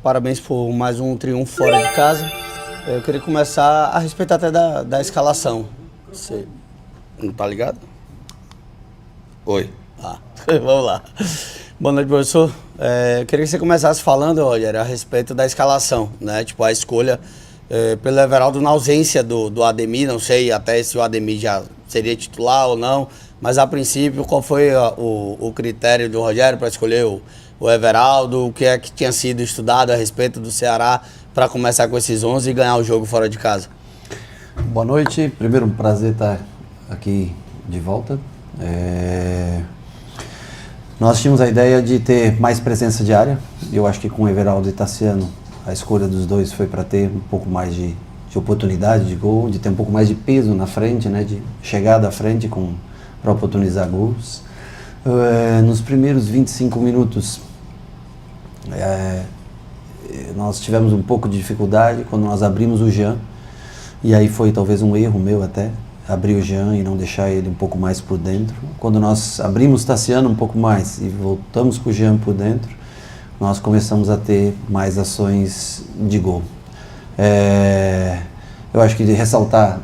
Parabéns por mais um triunfo fora de casa. Eu queria começar a respeito até da escalação. Você não tá ligado? Oi. Vamos lá. Boa noite, professor. Eu queria que você começasse falando, Rogério, a respeito da escalação, né? Tipo, a escolha pelo Everaldo na ausência do Ademir. Não sei até se o Ademir já seria titular ou não, mas a princípio, qual foi o critério do Rogério para escolher o Everaldo? O que é que tinha sido estudado a respeito do Ceará para começar com esses 11 e ganhar o jogo fora de casa? Boa noite. Primeiro, um prazer estar aqui de volta. Nós tínhamos a ideia de ter mais presença de área. Eu acho que com o Everaldo e Tassiano, a escolha dos dois foi para ter um pouco mais de oportunidade de gol, de ter um pouco mais de peso na frente, né, de chegada à frente para oportunizar gols. Nos primeiros 25 minutos, nós tivemos um pouco de dificuldade quando nós abrimos o Jean, e aí foi talvez um erro meu até, abrir o Jean e não deixar ele um pouco mais por dentro. Quando nós abrimos Tassiano um pouco mais e voltamos com o Jean por dentro, nós começamos a ter mais ações de gol. Eu acho que de ressaltar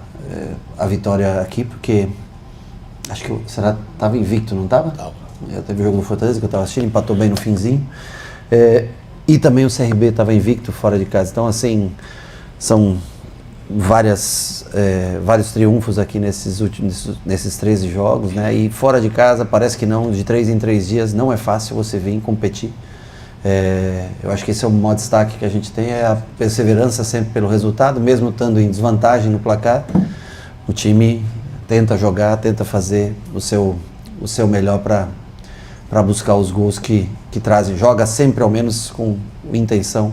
a vitória aqui, porque acho que o Ceará estava invicto, não estava? Teve o jogo do Fortaleza que eu estava assistindo, empatou bem no finzinho. E também o CRB estava invicto fora de casa. Então, assim, são vários triunfos aqui nesses 13 jogos, né? E fora de casa, parece que não, de 3 em 3 dias, não é fácil você vir competir. Eu acho que esse é o maior destaque que a gente tem, é a perseverança sempre pelo resultado, mesmo estando em desvantagem no placar. O time tenta jogar, tenta fazer o seu melhor para buscar os gols que trazem. Joga sempre, ao menos, com intenção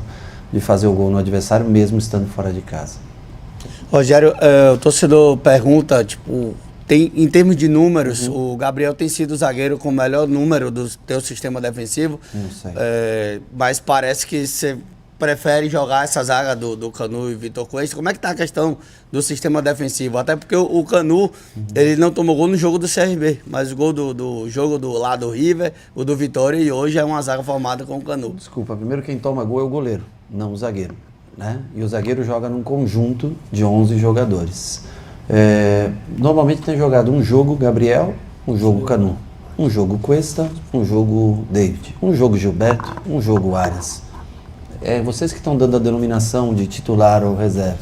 de fazer o gol no adversário, mesmo estando fora de casa. Rogério, o torcedor pergunta, tipo, em termos de números, o Gabriel tem sido o zagueiro com o melhor número do teu sistema defensivo, não sei. Mas parece que você prefere jogar essa zaga do Canu e Vitor Cuesta. Como é que tá a questão do sistema defensivo? Até porque o Canu, ele não tomou gol no jogo do CRB, mas o gol do jogo do lado do River, o do Vitória, e hoje é uma zaga formada com o Canu. Desculpa, primeiro quem toma gol é o goleiro, não o zagueiro, né? E o zagueiro joga num conjunto de 11 jogadores. Normalmente tem jogado um jogo Gabriel, um jogo Canu, um jogo Cuesta, um jogo David, um jogo Gilberto, um jogo Arias. Vocês que estão dando a denominação de titular ou reserva.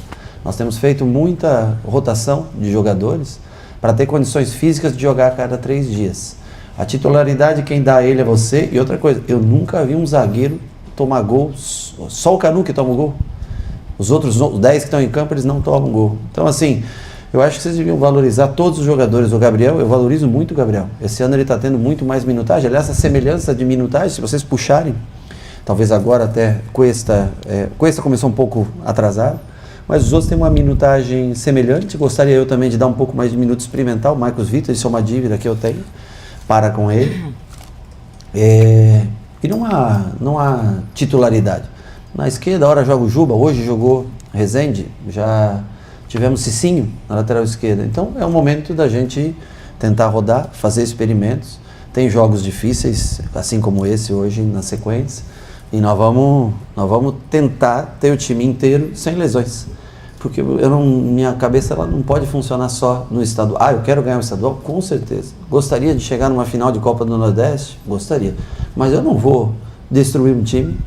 Nós temos feito muita rotação de jogadores para ter condições físicas de jogar a cada 3 dias. A titularidade quem dá a ele é você. E outra coisa, eu nunca vi um zagueiro tomar gol, só o Canu que toma o gol. Os outros 10 que estão em campo, eles não tomam gol. Então, assim, eu acho que vocês deviam valorizar todos os jogadores. O Gabriel, eu valorizo muito o Gabriel. Esse ano ele está tendo muito mais minutagem. Aliás, a semelhança de minutagem, se vocês puxarem, talvez agora até Cuesta começou um pouco atrasado, mas os outros têm uma minutagem semelhante. Gostaria eu também de dar um pouco mais de minuto experimental. O Marcos Vitor, isso é uma dívida que eu tenho para com ele. E não há titularidade. Na esquerda, ora joga o Juba, hoje jogou Rezende, já tivemos Cicinho na lateral esquerda. Então é o momento da gente tentar rodar, fazer experimentos. Tem jogos difíceis, assim como esse hoje na sequência. E nós vamos tentar ter o time inteiro sem lesões. Porque minha cabeça ela não pode funcionar só no estadual. Eu quero ganhar o estadual? Com certeza. Gostaria de chegar numa final de Copa do Nordeste? Gostaria. Mas eu não vou destruir um time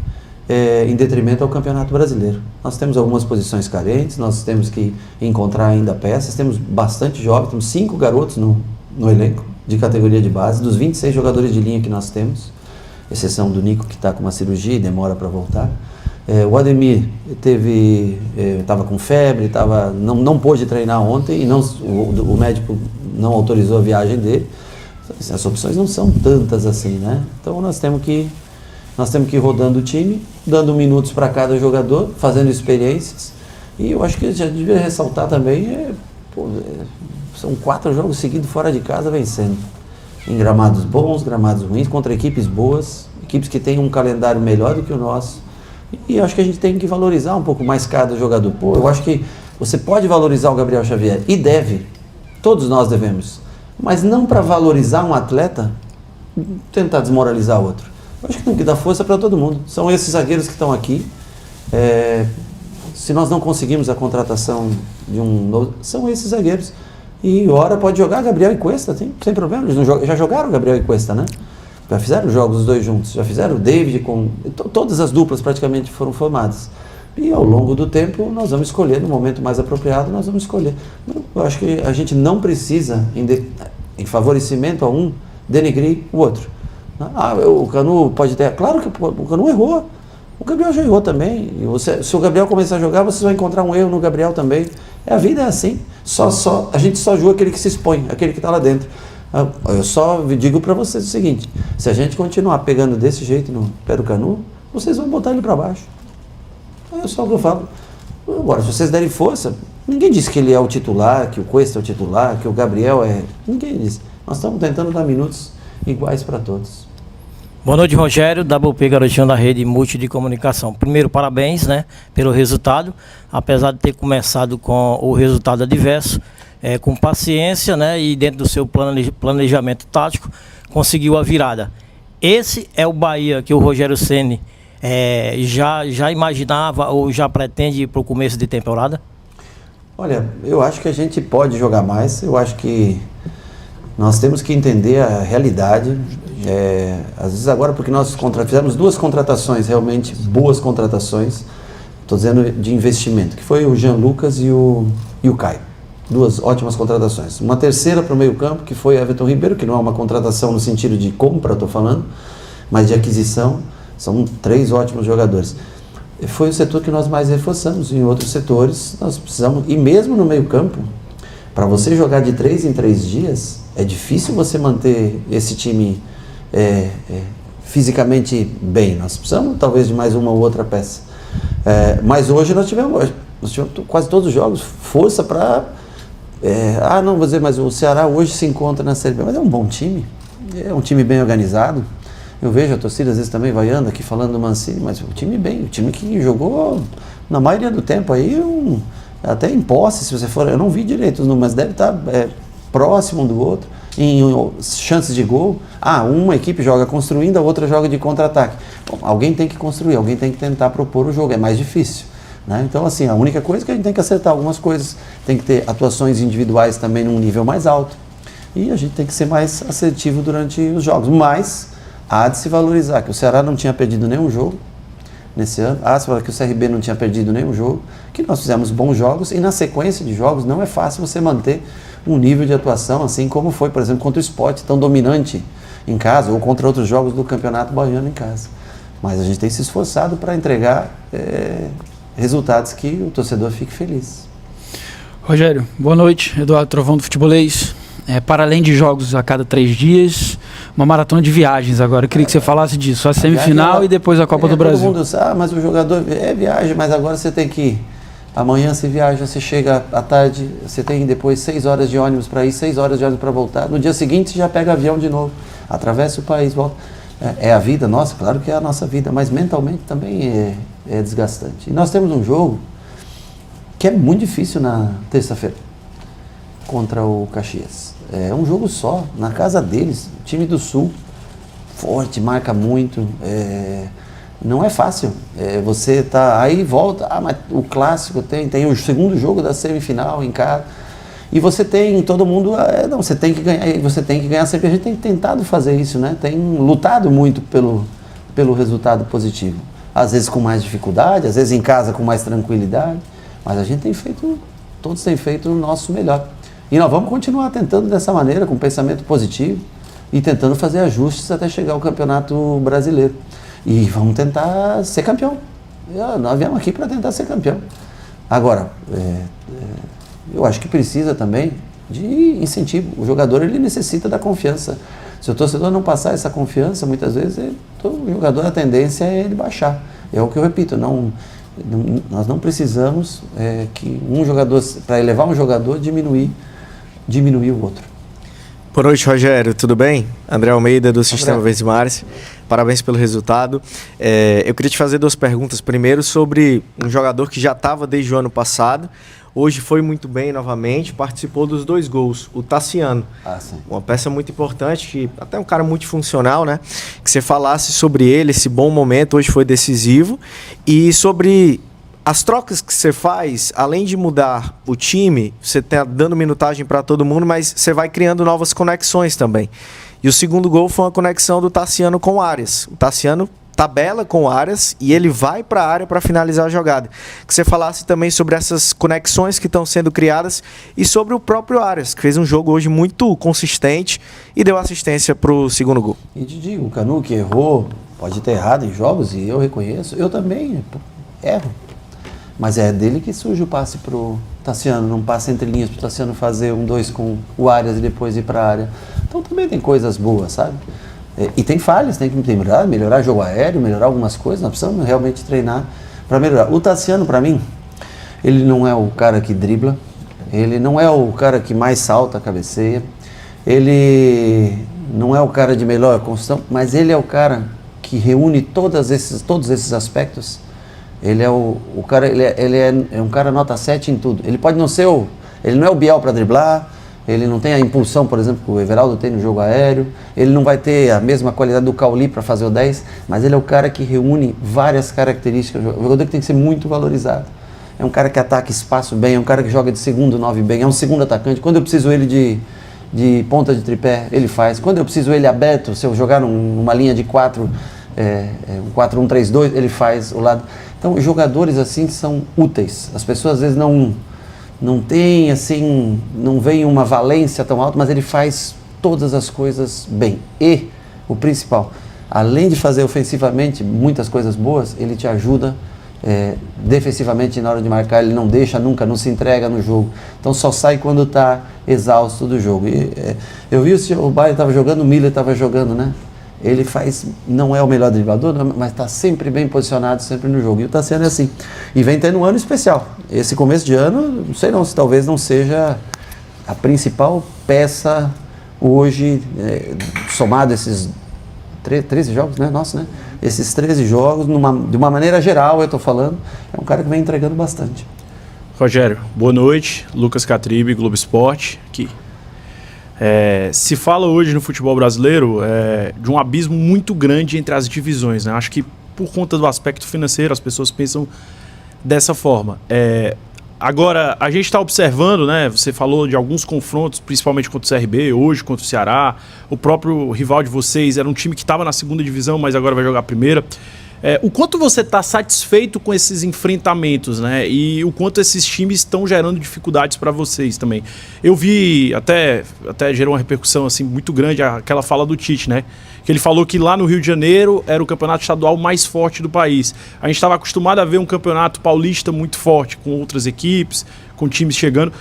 em detrimento ao Campeonato Brasileiro. Nós temos algumas posições carentes, nós temos que encontrar ainda peças, temos bastante jovens, temos 5 garotos no elenco de categoria de base, dos 26 jogadores de linha que nós temos, exceção do Nico, que está com uma cirurgia e demora para voltar. O Ademir estava com febre, não pôde treinar ontem e o médico não autorizou a viagem dele. As opções não são tantas assim, né? Então nós temos que ir rodando o time, dando minutos para cada jogador, fazendo experiências. E eu acho que já devia ressaltar também, são 4 jogos seguidos fora de casa vencendo. Em gramados bons, gramados ruins, contra equipes boas, equipes que têm um calendário melhor do que o nosso. E eu acho que a gente tem que valorizar um pouco mais cada jogador. Eu acho que você pode valorizar o Gabriel Xavier, e deve, todos nós devemos, mas não para valorizar um atleta, tentar desmoralizar outro. Eu acho que tem que dar força para todo mundo. São esses zagueiros que estão aqui. Se nós não conseguimos a contratação de um novo, são esses zagueiros. E ora pode jogar Gabriel e Cuesta, sem problema. Eles não já jogaram Gabriel e Cuesta, né? Já fizeram jogos os dois juntos. Já fizeram o David com... Todas as duplas praticamente foram formadas. E ao longo do tempo nós vamos escolher, no momento mais apropriado, nós vamos escolher. Eu acho que a gente não precisa, em favorecimento a um, denegrir o outro. O Canu pode ter... Claro que o Canu errou. O Gabriel já errou também. Se o Gabriel começar a jogar, vocês vão encontrar um erro no Gabriel também. A vida é assim. A gente só julga aquele que se expõe, aquele que está lá dentro. Eu só digo para vocês o seguinte: se a gente continuar pegando desse jeito no pé do Canu, vocês vão botar ele para baixo. É só o que eu falo. Agora, se vocês derem força, ninguém disse que ele é o titular, que o Cuesta é o titular, que o Gabriel é... Ninguém disse. Nós estamos tentando dar minutos iguais para todos. Boa noite, Rogério, WP Garotinho da Rede Multi de Comunicação. Primeiro, parabéns, né, pelo resultado, apesar de ter começado com o resultado adverso, com paciência, né, e dentro do seu planejamento tático, conseguiu a virada. Esse é o Bahia que o Rogério Ceni já imaginava ou já pretende ir para o começo de temporada? Olha, eu acho que a gente pode jogar mais. Eu acho que nós temos que entender a realidade. Às vezes agora, porque nós fizemos duas contratações, realmente boas contratações, estou dizendo de investimento, que foi o Jean Lucas e o Caio. Duas ótimas contratações. Uma terceira para o meio campo, que foi Everton Ribeiro, que não é uma contratação no sentido de compra, estou falando, mas de aquisição. São 3 ótimos jogadores. Foi o setor que nós mais reforçamos. Em outros setores nós precisamos, e mesmo no meio campo, para você jogar de 3 em 3 dias, é difícil você manter esse time fisicamente bem. Nós precisamos talvez de mais uma ou outra peça. Mas hoje nós tivemos quase todos os jogos força para... não vou dizer, mas o Ceará hoje se encontra na Série B. Mas é um bom time, é um time bem organizado. Eu vejo a torcida às vezes também vaiando aqui falando do Mancini, mas o time bem, o time que jogou na maioria do tempo aí, até em posse, se você for, eu não vi direito os números, mas deve estar próximo um do outro, em chances de gol. Uma equipe joga construindo, a outra joga de contra-ataque. Bom, alguém tem que construir, alguém tem que tentar propor o jogo, é mais difícil, né? Então assim, a única coisa é que a gente tem que acertar algumas coisas, tem que ter atuações individuais também num nível mais alto, e a gente tem que ser mais assertivo durante os jogos, mas há de se valorizar que o Ceará não tinha perdido nenhum jogo nesse ano, que o CRB não tinha perdido nenhum jogo, que nós fizemos bons jogos, e na sequência de jogos não é fácil você manter um nível de atuação assim como foi, por exemplo, contra o Sport, tão dominante em casa, ou contra outros jogos do Campeonato Baiano em casa. Mas a gente tem se esforçado para entregar resultados que o torcedor fique feliz. Rogério, boa noite. Eduardo Trovão do Futebolês. Para além de jogos a cada 3 dias, uma maratona de viagens agora. Eu queria que você falasse disso. A semifinal e depois a Copa do Brasil. Todo mundo mas o jogador viaja, mas agora você tem que ir. Amanhã você viaja, você chega à tarde, você tem depois 6 horas de ônibus para ir, 6 horas de ônibus para voltar. No dia seguinte você já pega avião de novo, atravessa o país, volta. É a vida nossa, claro que é a nossa vida, mas mentalmente também é desgastante. E nós temos um jogo que é muito difícil na terça-feira, contra o Caxias. É um jogo só, na casa deles, time do Sul, forte, marca muito, não é fácil. Você tá aí, volta, mas o clássico tem o segundo jogo da semifinal em casa, e você tem todo mundo, você tem que ganhar sempre. A gente tem tentado fazer isso, né? Tem lutado muito pelo resultado positivo, às vezes com mais dificuldade, às vezes em casa com mais tranquilidade, mas a gente todos têm feito o nosso melhor. E nós vamos continuar tentando dessa maneira, com pensamento positivo, e tentando fazer ajustes até chegar ao Campeonato Brasileiro. E vamos tentar ser campeão. Nós viemos aqui para tentar ser campeão. Agora, eu acho que precisa também de incentivo. O jogador, ele necessita da confiança. Se o torcedor não passar essa confiança, muitas vezes, o jogador, a tendência é ele baixar. É o que eu repito, nós não precisamos que um jogador, para elevar um jogador, diminuir o outro. Boa noite, Rogério. Tudo bem? André Almeida, do Sistema Verdes Mares. Parabéns pelo resultado. Eu queria te fazer 2 perguntas. Primeiro, sobre um jogador que já estava desde o ano passado. Hoje foi muito bem novamente, participou dos 2 gols, o Tassiano. Sim. Uma peça muito importante, que até um cara multifuncional, né? Que você falasse sobre ele, esse bom momento, hoje foi decisivo. E sobre as trocas que você faz, além de mudar o time, você está dando minutagem para todo mundo, mas você vai criando novas conexões também. E o segundo gol foi uma conexão do Tassiano com o Arias. O Tassiano tabela com o Arias e ele vai para a área para finalizar a jogada. Que você falasse também sobre essas conexões que estão sendo criadas e sobre o próprio Arias, que fez um jogo hoje muito consistente e deu assistência para o segundo gol. E te digo, o Canu que errou, pode ter errado em jogos e eu reconheço, eu também erro. Mas é dele que surge o passe pro Tassiano, não passa entre linhas pro Tassiano fazer 1-2 com o Arias e depois ir para a área. Então também tem coisas boas, sabe? E tem falhas, tem que melhorar jogo aéreo, melhorar algumas coisas, nós precisamos realmente treinar para melhorar. O Tassiano, para mim, ele não é o cara que dribla, ele não é o cara que mais salta, cabeceia, ele não é o cara de melhor construção, mas ele é o cara que reúne todos esses aspectos. Ele é o cara, ele é um cara nota 7 em tudo. Ele pode não ser ele não é o Biel para driblar, ele não tem a impulsão, por exemplo, que o Everaldo tem no jogo aéreo, ele não vai ter a mesma qualidade do Cauli para fazer o 10, mas ele é o cara que reúne várias características. O jogador que tem que ser muito valorizado. É um cara que ataca espaço bem, é um cara que joga de segundo 9 bem, é um segundo atacante. Quando eu preciso ele de ponta de tripé, ele faz. Quando eu preciso ele aberto, se eu jogar numa linha de 4, um 4-1-3-2, ele faz o lado. Então, jogadores assim são úteis. As pessoas às vezes não têm assim, não veem uma valência tão alta, mas ele faz todas as coisas bem. E o principal, além de fazer ofensivamente muitas coisas boas, ele te ajuda defensivamente na hora de marcar, ele não deixa nunca, não se entrega no jogo. Então só sai quando está exausto do jogo. E, eu vi o Bayern estava jogando, o Miller estava jogando, né? Ele não é o melhor driblador, mas está sempre bem posicionado, sempre no jogo. E o Tassiano é assim. E vem tendo um ano especial. Esse começo de ano, não sei não, se talvez não seja a principal peça hoje, somado esses 13 jogos, né? Nossa, né? Esses 13 jogos, de uma maneira geral, eu estou falando, é um cara que vem entregando bastante. Rogério, boa noite. Lucas Catribe, Globo Esporte, aqui. Se fala hoje no futebol brasileiro de um abismo muito grande entre as divisões, né? Acho que por conta do aspecto financeiro as pessoas pensam dessa forma. Agora, a gente está observando, né? Você falou de alguns confrontos, principalmente contra o CRB, hoje contra o Ceará. O próprio rival de vocês era um time que estava na segunda divisão, mas agora vai jogar a primeira. O quanto você está satisfeito com esses enfrentamentos, né? E o quanto esses times estão gerando dificuldades para vocês também. Eu vi, até gerou uma repercussão assim, muito grande, aquela fala do Tite, né? Que ele falou que lá no Rio de Janeiro era o campeonato estadual mais forte do país. A gente estava acostumado a ver um campeonato paulista muito forte, com outras equipes, com times chegando.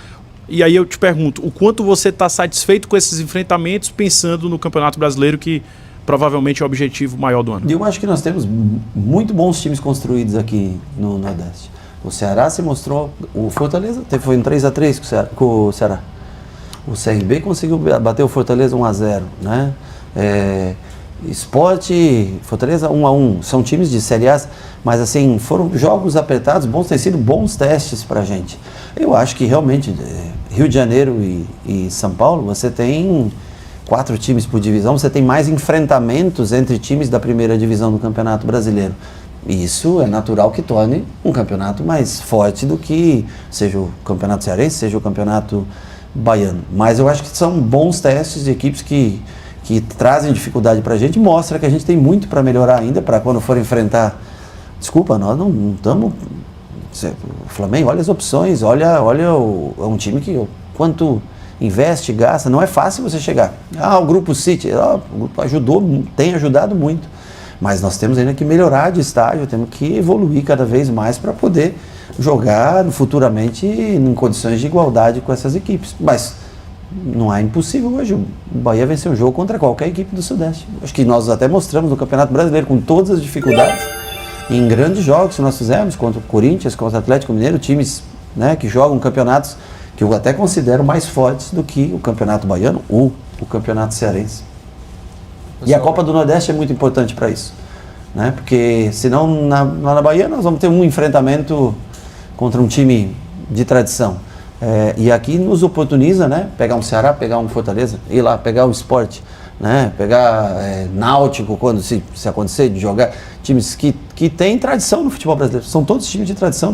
E aí eu te pergunto, o quanto você está satisfeito com esses enfrentamentos, pensando no Campeonato Brasileiro, que provavelmente é o objetivo maior do ano? Eu acho que nós temos muito bons times construídos aqui no Nordeste. O Ceará se mostrou, o Fortaleza foi um 3-3 com o Ceará. O CRB conseguiu bater o Fortaleza 1-0, né? Sport, Fortaleza 1-1, são times de Série A, mas assim, foram jogos apertados, têm sido bons testes pra gente. Eu acho que realmente, Rio de Janeiro e São Paulo, você tem 4 times por divisão, você tem mais enfrentamentos entre times da primeira divisão do Campeonato Brasileiro. Isso é natural que torne um campeonato mais forte do que seja o Campeonato Cearense, seja o Campeonato Baiano. Mas eu acho que são bons testes de equipes que trazem dificuldade pra gente, mostra que a gente tem muito para melhorar ainda, para quando for enfrentar. Desculpa, nós não estamos. O Flamengo, olha as opções, olha é um time que quanto investe, gasta, não é fácil você chegar. O Grupo City, o grupo tem ajudado muito, mas nós temos ainda que melhorar de estágio, temos que evoluir cada vez mais para poder jogar futuramente em condições de igualdade com essas equipes. Mas não é impossível hoje o Bahia vencer um jogo contra qualquer equipe do Sudeste. Acho que nós até mostramos no Campeonato Brasileiro, com todas as dificuldades, em grandes jogos que nós fizemos contra o Corinthians, contra o Atlético Mineiro, times, né, que jogam campeonatos que eu até considero mais fortes do que o Campeonato Baiano ou o Campeonato Cearense. E a Copa do Nordeste é muito importante para isso, né? Porque senão lá na Bahia nós vamos ter um enfrentamento contra um time de tradição. E aqui nos oportuniza, né? Pegar um Ceará, pegar um Fortaleza, ir lá, pegar o Sport, né? Pegar Náutico, quando se acontecer de jogar, times que têm tradição no futebol brasileiro. São todos times de tradição.